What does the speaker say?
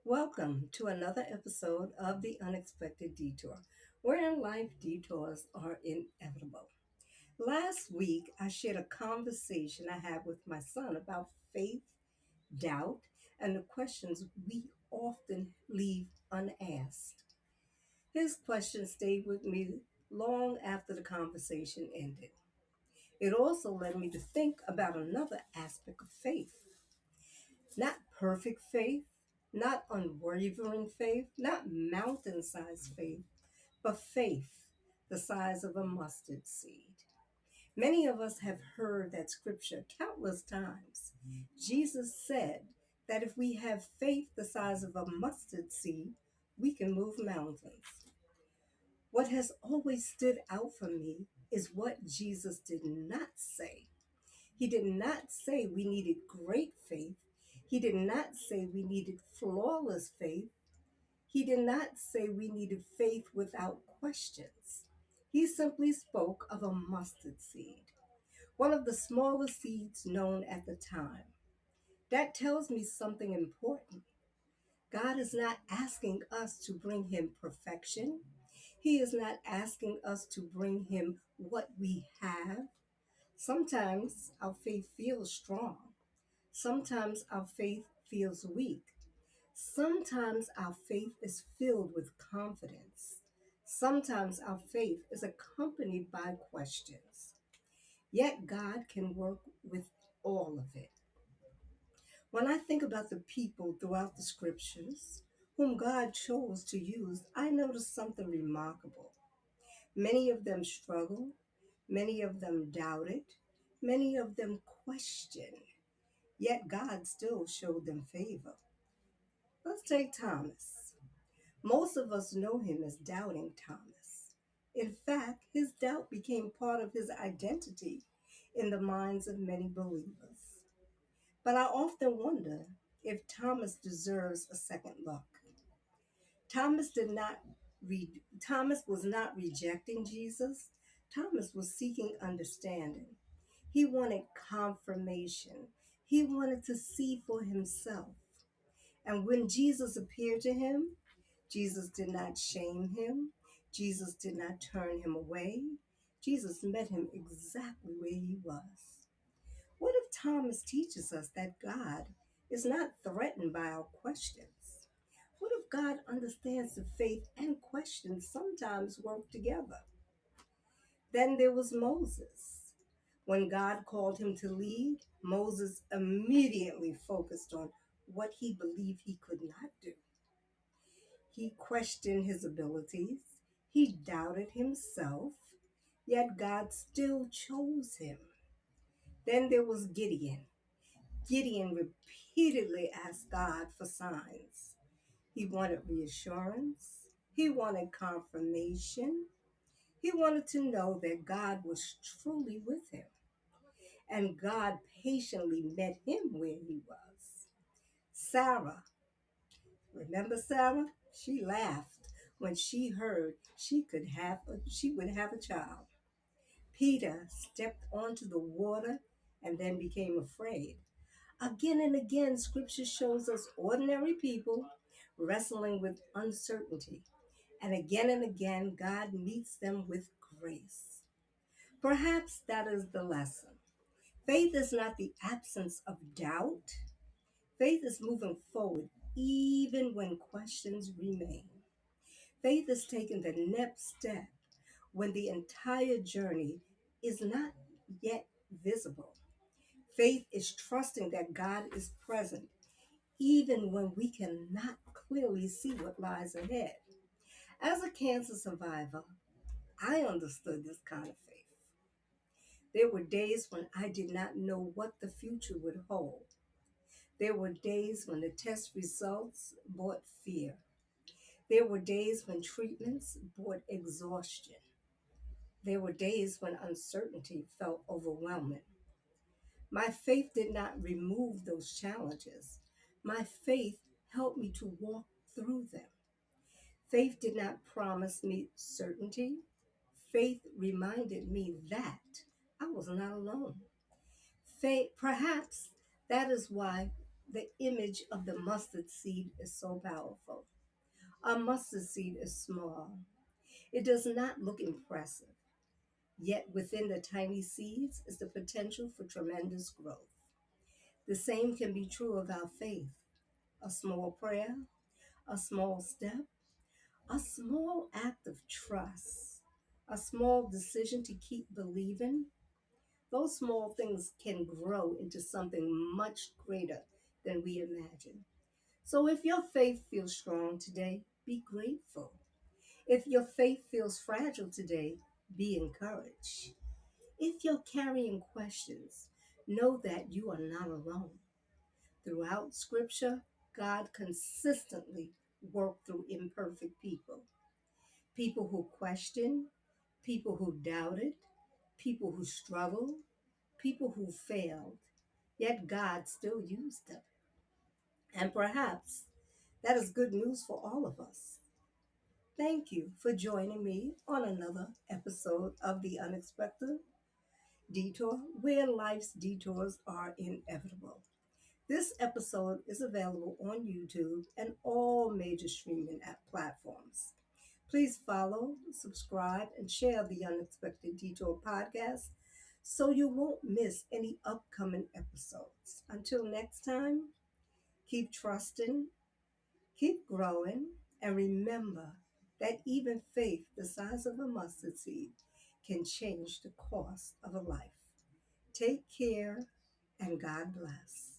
Welcome to another episode of the Unexpected Detour, where life detours are inevitable. Last week, I shared a conversation I had with my son about faith, doubt, and the questions we often leave unasked. His question stayed with me long after the conversation ended. It also led me to think about another aspect of faith. Not perfect faith, not unwavering faith, not mountain sized faith, but faith the size of a mustard seed. Many of us have heard that scripture countless times. Jesus said that if we have faith the size of a mustard seed, we can move mountains. What has always stood out for me is what Jesus did not say. He did not say we needed great faith. He did not say we needed flawless faith. He did not say we needed faith without questions. He simply spoke of a mustard seed, one of the smallest seeds known at the time. That tells me something important. God is not asking us to bring him perfection. He is not asking us to bring him what we have. Sometimes our faith feels strong. Sometimes our faith feels weak. Sometimes our faith is filled with confidence. Sometimes our faith is accompanied by questions. Yet God can work with all of it. When I think about the people throughout the scriptures whom God chose to use, I notice something remarkable. Many of them struggled, many of them doubted, many of them questioned, yet God still showed them favor. Let's take Thomas. Most of us know him as Doubting Thomas. In fact, his doubt became part of his identity in the minds of many believers. But I often wonder if Thomas deserves a second look. Thomas did not Thomas was not rejecting Jesus. Thomas was seeking understanding. He wanted confirmation. He wanted to see for himself. And when Jesus appeared to him, Jesus did not shame him. Jesus did not turn him away. Jesus met him exactly where he was. What if Thomas teaches us that God is not threatened by our questions? What if God understands that faith and questions sometimes work together? Then there was Moses. When God called him to lead, Moses immediately focused on what he believed he could not do. He questioned his abilities. He doubted himself, yet God still chose him. Then there was Gideon. Gideon repeatedly asked God for signs. He wanted reassurance. He wanted confirmation. He wanted to know that God was truly with him. And God patiently met him where he was. Sarah, remember Sarah? She laughed when she heard she would have a child. Peter stepped onto the water and then became afraid. Again and again, scripture shows us ordinary people wrestling with uncertainty. And again, God meets them with grace. Perhaps that is the lesson. Faith is not the absence of doubt. Faith is moving forward even when questions remain. Faith is taking the next step when the entire journey is not yet visible. Faith is trusting that God is present even when we cannot clearly see what lies ahead. As a cancer survivor, I understood this kind of faith. There were days when I did not know what the future would hold. There were days when the test results brought fear. There were days when treatments brought exhaustion. There were days when uncertainty felt overwhelming. My faith did not remove those challenges. My faith helped me to walk through them. Faith did not promise me certainty. Faith reminded me that I was not alone. Faith, perhaps that is why the image of the mustard seed is so powerful. A mustard seed is small. It does not look impressive, yet within the tiny seeds is the potential for tremendous growth. The same can be true of our faith. A small prayer, a small step, a small act of trust, a small decision to keep believing, those small things can grow into something much greater than we imagine. So if your faith feels strong today, be grateful. If your faith feels fragile today, be encouraged. If you're carrying questions, know that you are not alone. Throughout Scripture, God consistently worked through imperfect people. People who questioned, people who doubted, people who struggled, people who failed. Yet God still used them. And perhaps that is good news for all of us. Thank you for joining me on another episode of The Unexpected Detour, where life's detours are inevitable. This episode is available on YouTube and all major streaming app platforms. Please follow, subscribe, and share the Unexpected Detour podcast so you won't miss any upcoming episodes. Until next time, keep trusting, keep growing, and remember that even faith the size of a mustard seed can change the course of a life. Take care and God bless.